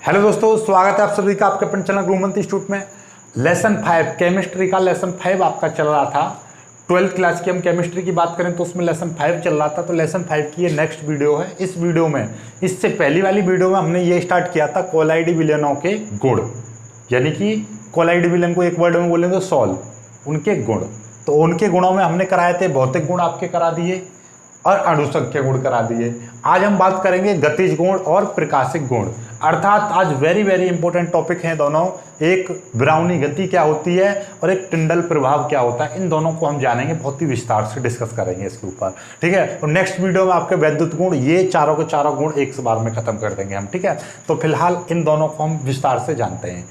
Hello दोस्तों, स्वागत है आप सभी का आपके अपने चैनल गुरुमंत्र इंस्टीट्यूट में। लेसन 5 केमिस्ट्री का लेसन 5 आपका चल रहा था। 12th क्लास की हम केमिस्ट्री की बात करें तो उसमें लेसन 5 चल रहा था। तो लेसन 5 की ये नेक्स्ट वीडियो है। इस वीडियो में इससे पहली वाली वीडियो में हमने ये स्टार्ट किया था कोलाइडी विलयनों के गुण, यानी कि कोलाइडी विलयन को एक वर्ड में बोलेंगे तो सॉल, उनके गुण। तो उनके गुणों में हमने कराए थे भौतिक गुण आपके करा दिए और अणुसंख्या गुण करा दिए। आज हम बात करेंगे गतिज गुण और प्रकाशिक गुण, अर्थात आज वेरी इंपॉर्टेंट टॉपिक हैं दोनों। एक ब्राउनी गति क्या होती है और एक टिंडल प्रभाव क्या होता है, इन दोनों को हम जानेंगे, बहुत ही विस्तार से डिस्कस करेंगे इसके ऊपर, ठीक है। और नेक्स्ट वीडियो में आपके वैद्युत गुण, ये चारों के चारों गुण एक बार में खत्म कर देंगे हम, ठीक है। तो फिलहाल इन दोनों को हम विस्तार से जानते हैं।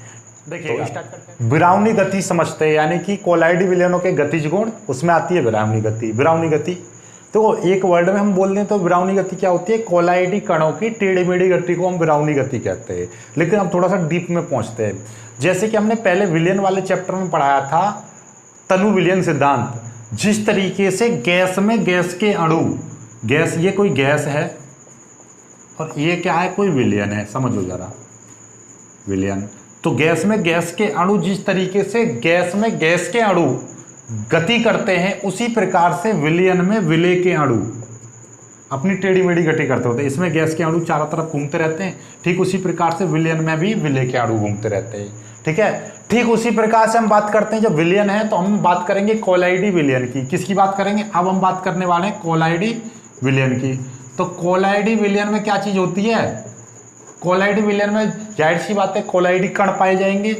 देखिए तो स्टार्ट करते हैं। ब्राउनी गति समझते हैं, यानी कि कोलाइडी विलयनों के गतिज गुण, उसमें आती है ब्राउनी गति। ब्राउनी गति तो एक वर्ड में हम बोल दें तो ब्राउनी गति क्या होती है, कोलाइडी कणों की टेढ़ी मेढ़ी गति को हम ब्राउनी गति कहते हैं। लेकिन हम थोड़ा सा डीप में पहुंचते हैं। जैसे कि हमने पहले विलयन वाले चैप्टर में पढ़ाया था तनु विलयन सिद्धांत, जिस तरीके से गैस में गैस के अणु, गैस ये कोई गैस है और ये क्या है, कोई विलयन है, समझो जरा विलयन। तो गैस में गैस के अणु जिस तरीके से गैस में गैस के अणु गति करते हैं, उसी प्रकार से विलयन में विलय के अणु अपनी टेढ़ी मेढ़ी गति करते होते हैं। इसमें गैस के अणु चारों तरफ घूमते रहते हैं, ठीक उसी प्रकार से विलयन में भी विलय के अणु घूमते रहते हैं, ठीक है। ठीक उसी प्रकार से हम बात करते हैं, जब विलयन है तो हम बात करेंगे कोलाइडी विलयन की। किसकी बात करेंगे, अब हम बात करने वाले हैं कोलाइडी विलयन की। तो कोलाइडी विलयन में क्या चीज होती है, कोलाइडी विलयन में जाहिर सी बात है कोलाइडी कण पाए जाएंगे।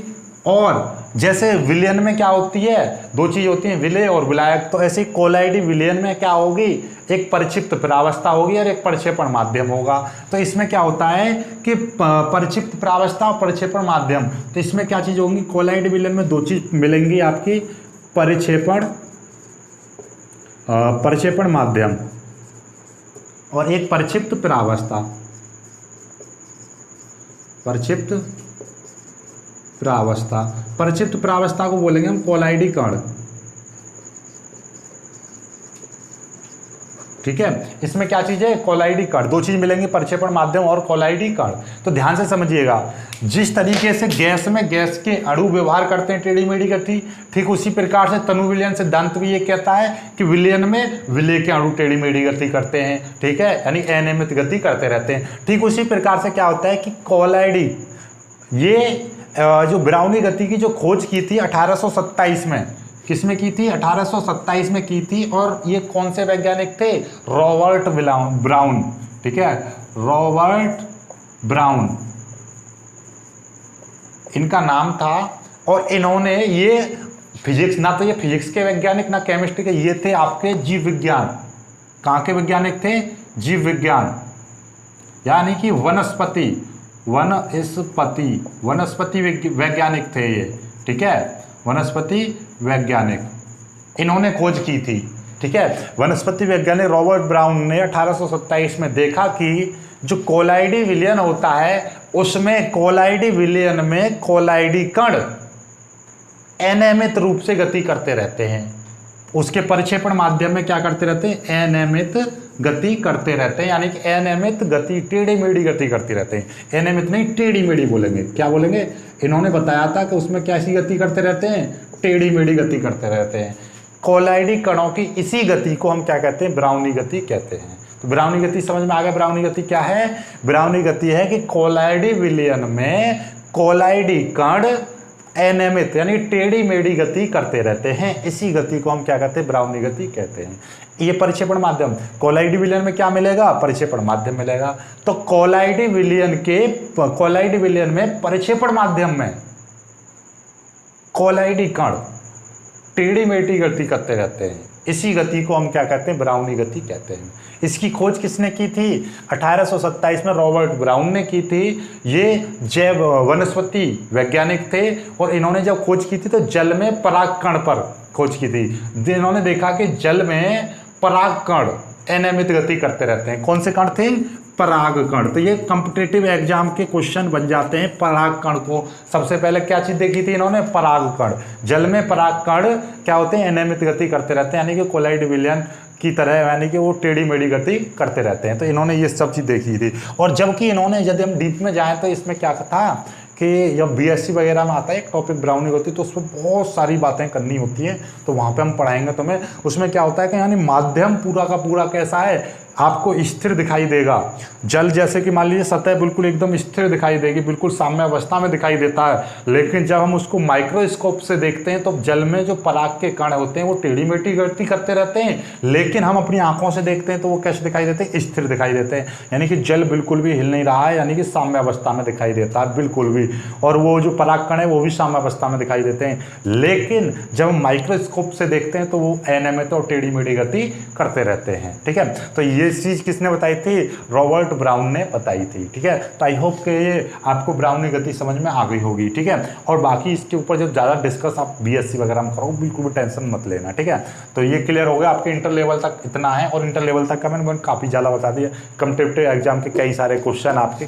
और जैसे विलयन में क्या होती है, दो चीज होती हैं, विलय और विलायक। तो ऐसे कोलाइडी विलयन में क्या होगी, एक परिक्षिप्त प्रावस्था होगी और एक प्रक्षेपण माध्यम होगा। तो इसमें क्या होता है कि परिक्षिप्त प्रावस्था और प्रक्षेपण माध्यम, तो इसमें क्या चीज होंगी, कोलाइडी विलयन में दो चीज मिलेंगी आपकी, प्रक्षेपण माध्यम और एक परिक्षिप्त प्रावस्था। परिक्षिप्त प्रावस्था को बोलेंगे हम कोलाइडी कण, ठीक है। इसमें क्या चीज है, कोलाइडी कण, दो चीज मिलेंगी, प्रक्षेपण माध्यम और कोलाइडी कण। तो ध्यान से समझिएगा, जिस तरीके से गैस में गैस के अणु व्यवहार करते हैं टेढ़ी मेढ़ी गति, ठीक उसी प्रकार से तनु विलयन सिद्धांत भी ये कहता है कि विलयन में विलय के अणु टेढ़ी मेढ़ी गति करते हैं, ठीक है, यानी अनियमित गति करते रहते हैं। ठीक उसी प्रकार से क्या होता है कि कोलाइडी, ये जो ब्राउनी गति की जो खोज की थी 1827 में, किसमें की थी, 1827 में की थी। और ये कौन से वैज्ञानिक थे, रॉबर्ट ब्राउन, ठीक है, रॉबर्ट ब्राउन इनका नाम था। और इन्होंने ये फिजिक्स, ना तो ये फिजिक्स के वैज्ञानिक ना केमिस्ट्री के, ये थे आपके जीव विज्ञान। कहाँ के वैज्ञानिक थे, जीव विज्ञान, यानी कि वनस्पति वैज्ञानिक थे ये, ठीक है, वनस्पति वैज्ञानिक इन्होंने खोज की थी, ठीक है। वनस्पति वैज्ञानिक रॉबर्ट ब्राउन ने 1827 में देखा कि जो कोलाइडी विलयन होता है, उसमें कोलाइडी विलयन में कोलाइडी कण अनियमित रूप से गति करते रहते हैं। उसके प्रक्षेपण माध्यम में क्या करते रहते हैं, अनियमित गति करते रहते हैं, यानी कि अनियमित गति, टेढ़ी मेढ़ी गति करती रहते हैं। अनियमित नहीं, टेढ़ी मेढ़ी बोलेंगे, क्या बोलेंगे, इन्होंने बताया था कि उसमें कैसी गति करते रहते हैं, टेढ़ी मेढ़ी गति करते रहते हैं। कोलाइडी कणों की इसी गति को हम क्या कहते हैं, ब्राउनी गति कहते हैं। तो ब्राउनी गति समझ में आ गया, ब्राउनी गति क्या है, ब्राउनी गति है कि कोलाइडी विलयन में कोलाइडी कण अनियमित यानी टेढ़ी मेढ़ी गति करते रहते हैं, इसी गति को हम क्या कहते हैं, ब्राउनी गति कहते हैं। ये परिक्षेपण माध्यम, कोलाइडी विलयन में क्या मिलेगा, परिक्षेपण माध्यम मिलेगा। तो कोलाइडी विलयन में परिक्षेपण माध्यम में कोलाइडी कण टेढ़ी मेढ़ी गति करते रहते हैं, इसी गति को हम क्या कहते हैं, ब्राउनी गति कहते हैं। इसकी खोज किसने की थी, 1827 में रॉबर्ट ब्राउन ने की थी। ये जैव वनस्पति वैज्ञानिक थे और इन्होंने जब खोज की थी तो जल में परागकण पर खोज की थी। इन्होंने देखा कि जल में परागकण अनियमित गति करते रहते हैं। कौन से कण थे, परागकण। तो ये कॉम्पिटिटिव एग्जाम के क्वेश्चन बन जाते हैं। परागकण को सबसे पहले क्या चीज देखी थी इन्होंने, परागकण। जल में परागकण क्या होते हैं, अनियमित गति करते रहते हैं, यानी कि कोलाइडी विलयन की तरह, यानी कि वो टेढ़ी मेढ़ी गति करते रहते हैं। तो इन्होंने ये सब चीज़ देखी थी। और जबकि इन्होंने, यदि हम डीप में जाएँ तो इसमें क्या था कि जब बीएससी वगैरह में आता है एक टॉपिक ब्राउनिंग होती है, तो उसमें बहुत सारी बातें करनी होती है, तो वहाँ पे हम पढ़ाएंगे तुम्हें। उसमें क्या होता है कि यानी माध्यम पूरा का पूरा कैसा है, आपको स्थिर दिखाई देगा। जल जैसे कि मान लीजिए सतह बिल्कुल एकदम स्थिर दिखाई देगी, बिल्कुल साम्य अवस्था में दिखाई देता है, लेकिन जब हम उसको माइक्रोस्कोप से देखते हैं तो जल में जो पराग के कण होते हैं वो टेढ़ी मेढ़ी गति करते रहते हैं, लेकिन हम अपनी आंखों से देखते हैं तो वो कैसे दिखाई देते हैं, स्थिर दिखाई देते हैं। यानी कि जल बिल्कुल भी हिल नहीं रहा है, यानी कि साम्य अवस्था में दिखाई देता है बिल्कुल भी, और वो जो पराग कण है वो भी साम्य अवस्था में दिखाई देते हैं। लेकिन जब हम माइक्रोस्कोप से देखते हैं तो वो अनियमित और टेढ़ी मेढ़ी गति करते रहते हैं। ठीक है, तो ये चीज़ किसने बताई थी, रॉबर्ट ब्राउन ने बताई थी। ठीक है, तो आई होप कि ये आपको ब्राउन की गति समझ में आ गई होगी। ठीक है, और बाकी इसके ऊपर जो ज़्यादा डिस्कस आप बीएससी वगैरह में करो, बिल्कुल भी टेंशन मत लेना। ठीक है, तो ये क्लियर हो गया आपके इंटर लेवल तक इतना है, और इंटर लेवल तक का मैंने काफ़ी ज़्यादा बता दिया। कॉम्पिटिटिव एग्जाम के कई सारे क्वेश्चन आपके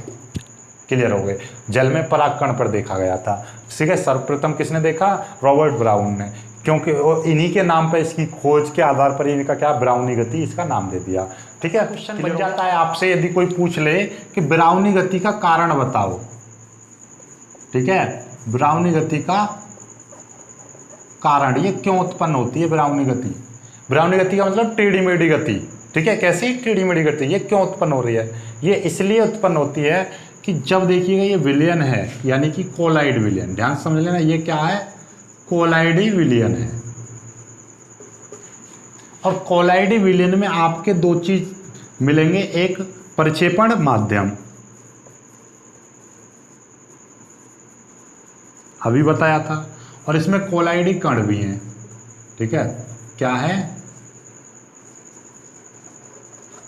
क्लियर हो गए। जल में परागकण पर देखा गया था। ठीक है, सर्वप्रथम किसने देखा, रॉबर्ट ब्राउन ने, क्योंकि इन्हीं के नाम पर, इसकी खोज के आधार पर इनका क्या, ब्राउनी गति इसका नाम दे दिया। ठीक है, क्वेश्चन बन जाता है आपसे यदि कोई पूछ ले कि ब्राउनी गति का कारण बताओ। ठीक है, ब्राउनी गति का कारण, ये क्यों उत्पन्न होती है ब्राउनी गति। ब्राउनी गति का मतलब टेढ़ी मेढ़ी गति। ठीक है, कैसी टेढ़ी मेढ़ी गति, ये क्यों उत्पन्न हो रही है, ये इसलिए उत्पन्न होती है कि जब देखिएगा ये विलयन है, यानी कि कोलाइड विलयन, ध्यान से समझ लेना, ये क्या है, कोलाइडी विलयन है। और कोलाइडी विलयन में आपके दो चीज मिलेंगे, एक प्रक्षेपण माध्यम, अभी बताया था, और इसमें कोलाइडी कण भी हैं। ठीक है, क्या है,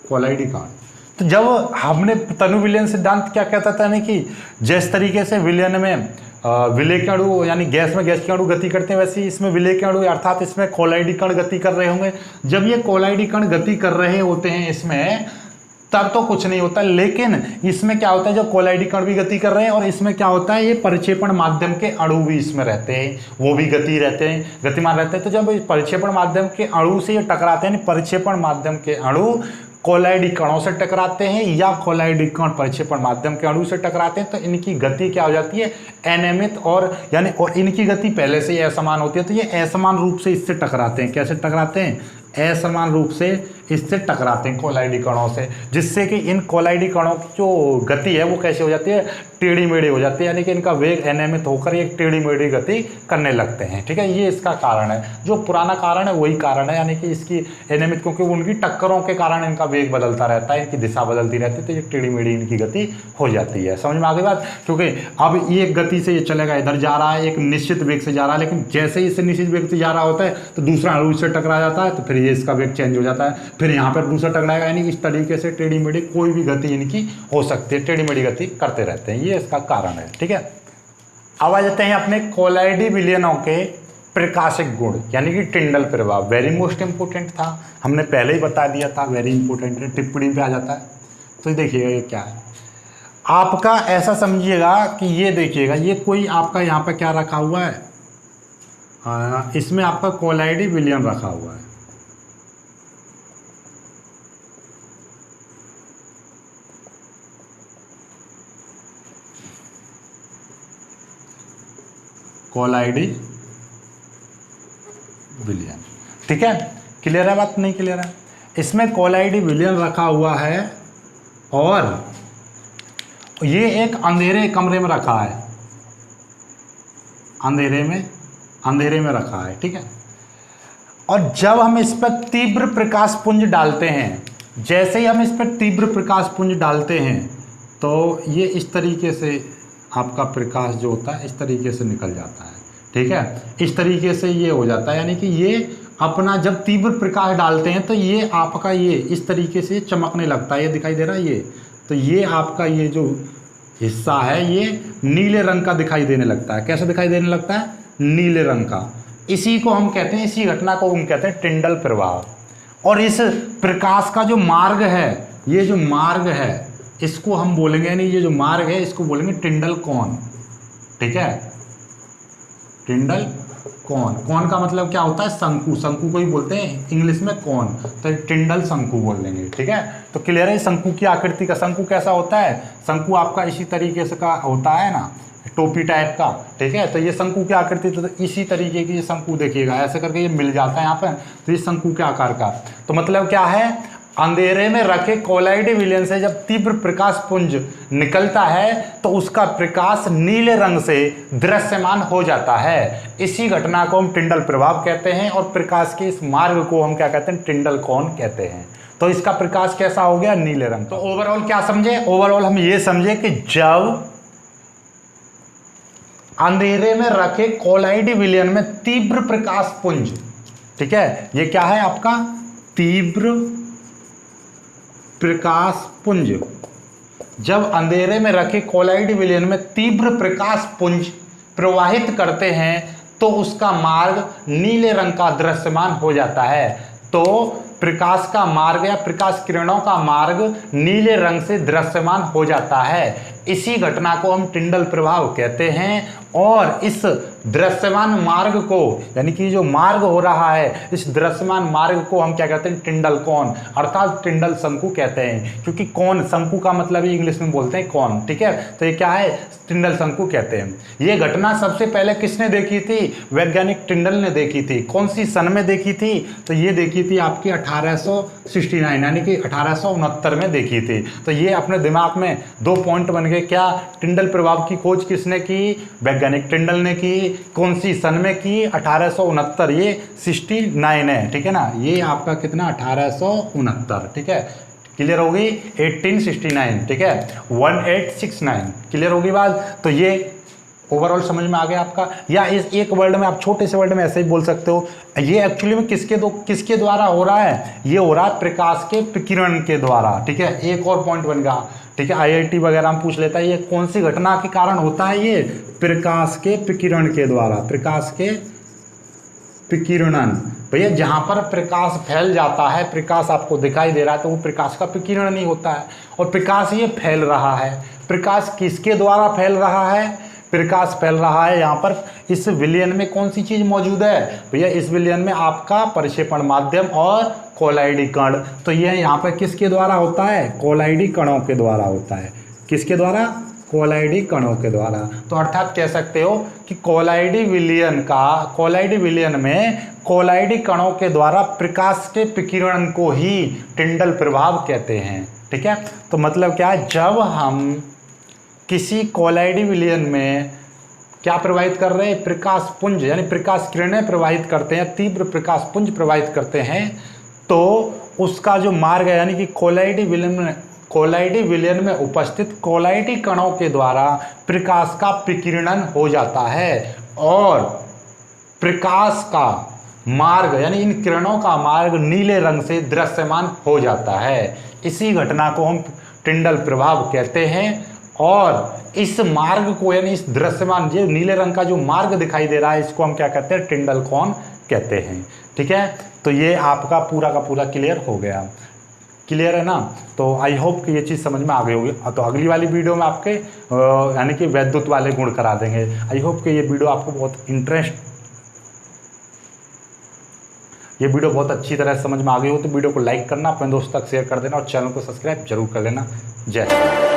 कोलाइडी कण। तो जब हमने तनु विलयन सिद्धांत क्या कहता था, यानी कि जिस तरीके से विलयन में विलेय के अणु, यानी गैस में गैस के अणु गति करते हैं, वैसे ही इसमें विलेय के अणु अर्थात इसमें कोलाइडी कण गति कर रहे होंगे। जब ये कोलाइडी कण गति कर रहे होते हैं इसमें, तब तो कुछ नहीं होता, लेकिन इसमें क्या होता है, जब कोलाइडी कण भी गति कर रहे हैं, और इसमें क्या होता है, ये प्रक्षेपण माध्यम के अणु भी इसमें रहते हैं, वो भी गति रहते हैं, गतिमान रहते हैं। तो जब प्रक्षेपण माध्यम के अणु से ये टकराते हैं, प्रक्षेपण माध्यम के अणु कोलाइडी कणों से टकराते हैं, या कोलाइडी कण प्रक्षेपण माध्यम के अणु से टकराते हैं, तो इनकी गति क्या हो जाती है, अनियमित, और यानी और इनकी गति पहले से ही असमान होती है। तो ये असमान रूप से इससे टकराते हैं। कैसे टकराते हैं, असमान रूप से इससे टकराते हैं कोलाइडी कणों से, जिससे कि इन कोलाइडी कणों की जो गति है वो कैसे हो जाती है, टेढ़ी मेढ़ी हो जाती है, यानी कि इनका वेग अनियमित होकर एक टेढ़ी मेढ़ी गति करने लगते हैं। ठीक है, ये इसका कारण है, जो पुराना कारण है वही कारण है, यानी कि इसकी अनियमित, क्योंकि उनकी टक्करों के कारण इनका वेग बदलता रहता है, इनकी दिशा बदलती रहती है, तो ये टेढ़ी मेढ़ी इनकी गति हो जाती है। समझ में आ गई बात, क्योंकि अब एक गति से ये चलेगा, इधर जा रहा है, एक निश्चित वेग से जा रहा है, लेकिन जैसे ही इससे निश्चित वेग से जा रहा होता है तो दूसरा अणु इससे टकरा जाता है, तो फिर ये इसका वेग चेंज हो जाता है, फिर यहाँ पर दूसरा टकराएगा, यानी इस तरीके से टेढ़ी मेढ़ी कोई भी गति इनकी हो सकती है, टेढ़ी मेढ़ी गति करते रहते हैं, ये इसका कारण है। ठीक है, अब आ जाते हैं अपने कोलाइडी विलयनों के प्रकाशिक गुण, यानी कि टिंडल प्रभाव। वेरी मोस्ट इंपोर्टेंट था, हमने पहले ही बता दिया था, वेरी इंपोर्टेंट है, टिप्पणी पे आ जाता है। तो देखिएगा ये क्या है, आपका ऐसा समझिएगा कि ये देखिएगा, ये कोई आपका यहाँ पर क्या रखा हुआ है, इसमें आपका कोलाइडी विलयन रखा हुआ है। कोलाइडी विलयन, ठीक है, क्लियर है बात, नहीं क्लियर है, इसमें कोलाइडी विलयन रखा हुआ है, और ये एक अंधेरे कमरे में रखा है, अंधेरे में रखा है। ठीक है, और जब हम इस पर तीव्र प्रकाश पुंज डालते हैं, जैसे ही हम इस पर तीव्र प्रकाश पुंज डालते हैं, तो ये इस तरीके से आपका प्रकाश जो होता है इस तरीके से निकल जाता है। ठीक है, इस तरीके से ये हो जाता है, यानी कि ये अपना जब तीव्र प्रकाश डालते हैं तो ये आपका ये इस तरीके से चमकने लगता है, ये दिखाई दे रहा है ये, तो ये आपका ये जो हिस्सा है ये नीले रंग का दिखाई देने लगता है। कैसे दिखाई देने लगता है, नीले रंग का। इसी को हम कहते हैं, इसी घटना को हम कहते हैं टिंडल प्रभाव। और इस प्रकाश का जो मार्ग है, ये जो मार्ग है इसको हम बोलेंगे, यानी ये जो मार्ग है इसको बोलेंगे टिंडल कोण। ठीक है, टिंडल कौन। कौन का मतलब क्या होता है, शंकु। शंकु को ही बोलते हैं इंग्लिश में कौन, तो टिंडल शंकु बोल देंगे, ठीक है। तो क्लियर है शंकु की आकृति का। शंकु कैसा होता है, शंकु आपका इसी तरीके से का होता है ना, टोपी टाइप का, ठीक है। तो ये शंकु की आकृति, तो इसी तरीके की ये शंकु देखिएगा, ऐसे करके ये मिल जाता है यहाँ पर, तो ये शंकु के आकार का। तो मतलब क्या है, अंधेरे में रखे कोलाइडी विलयन से जब तीव्र प्रकाश पुंज निकलता है तो उसका प्रकाश नीले रंग से दृश्यमान हो जाता है। इसी घटना को हम टिंडल प्रभाव कहते हैं और प्रकाश के इस मार्ग को हम क्या कहते हैं, टिंडल कोण कहते हैं। तो इसका प्रकाश कैसा हो गया, नीले रंग। तो ओवरऑल क्या समझे, ओवरऑल हम ये समझे कि जब अंधेरे में रखे कोलाइडी विलयन में तीव्र प्रकाश पुंज, ठीक है, ये क्या है आपका तीव्र प्रकाश पुंज, जब अंधेरे में रखे कोलाइड विलयन में तीव्र प्रकाश पुंज प्रवाहित करते हैं तो उसका मार्ग नीले रंग का दृश्यमान हो जाता है। तो प्रकाश का मार्ग या प्रकाश किरणों का मार्ग नीले रंग से दृश्यमान हो जाता है। इसी घटना को हम टिंडल प्रभाव कहते हैं और इस दृश्यमान मार्ग को, यानी कि जो मार्ग हो रहा है इस दृश्यमान मार्ग को हम क्या कहते हैं, टिंडल कोण अर्थात टिंडल शंकु कहते हैं। क्योंकि कोण, शंकु का मतलब ही इंग्लिश में बोलते हैं कोण, ठीक है। तो ये क्या है, टिंडल शंकु कहते हैं। ये घटना सबसे पहले किसने देखी थी, वैज्ञानिक टिंडल ने देखी थी। कौन सी सन में देखी थी, तो ये देखी थी आपकी 1869 यानी कि 1869 में देखी थी। तो ये अपने दिमाग में 2 पॉइंट बन गए। क्या, टिंडल प्रभाव की खोज किसने की, वैज्ञानिक टिंडल ने की। कौन सी सन में की, 1869, ये 69 है, ठीक है ना। ये आपका कितना 1869, ठीक है, क्लियर होगी 1869, ठीक है 1869, क्लियर होगी बात। तो ये ओवरऑल समझ में आ गया आपका। या इस एक वर्ड में आप छोटे से वर्ड में ऐसे ही बोल सकते हो, ये एक्चुअली में किसके द्वारा हो रहा है, ये हो रहा है प्रकाश के विकिरण के द्वारा, ठीक है। एक और पॉइंट बन गया, ठीक है, IIT वगैरह हम पूछ लेता है ये कौन सी घटना के कारण होता है, ये प्रकाश के विकिरण के द्वारा, प्रकाश के विकिरणन। भैया जहाँ पर प्रकाश फैल जाता है, प्रकाश आपको दिखाई दे रहा है, तो वो प्रकाश का विकिरण नहीं होता है, और प्रकाश ये फैल रहा है। प्रकाश किसके द्वारा फैल रहा है, प्रकाश फैल रहा है यहाँ पर इस विलयन में कौन सी चीज़ मौजूद है, भैया इस विलयन में आपका परिक्षेपण माध्यम और कोलाइडी कण। तो यह यहाँ पर किसके द्वारा होता है, कोलाइडी कणों के द्वारा होता है। किसके द्वारा, कोलाइडी कणों के द्वारा। तो अर्थात कह सकते हो कि कोलाइडी विलयन में कोलाइडी कणों के द्वारा प्रकाश के विकिरण को ही टिंडल प्रभाव कहते हैं, ठीक है। तो मतलब क्या है, जब हम किसी कोलाइडी विलयन में क्या प्रवाहित कर रहे हैं, प्रकाश पुंज यानी प्रकाश किरणें प्रवाहित करते हैं, तीव्र प्रकाश पुंज प्रवाहित करते हैं, तो उसका जो मार्ग है यानी कि कोलाइडी विलयन में उपस्थित कोलाइडी कणों के द्वारा प्रकाश का विकिरणन हो जाता है और प्रकाश का मार्ग यानी इन किरणों का मार्ग नीले रंग से दृश्यमान हो जाता है। इसी घटना को हम टिंडल प्रभाव कहते हैं और इस मार्ग को यानी इस दृश्यमान जो नीले रंग का जो मार्ग दिखाई दे रहा है इसको हम क्या कहते हैं, टिंडल कोण कहते हैं, ठीक है। तो ये आपका पूरा का पूरा क्लियर हो गया, क्लियर है ना। तो आई होप कि ये चीज़ समझ में आ गई होगी। तो अगली वाली वीडियो में आपके यानी कि वैद्युत वाले गुण करा देंगे। आई होप कि ये वीडियो आपको बहुत अच्छी तरह समझ में आ गई हो। तो वीडियो को लाइक करना, अपने दोस्तों तक शेयर कर देना और चैनल को सब्सक्राइब जरूर कर लेना। जय हिंद।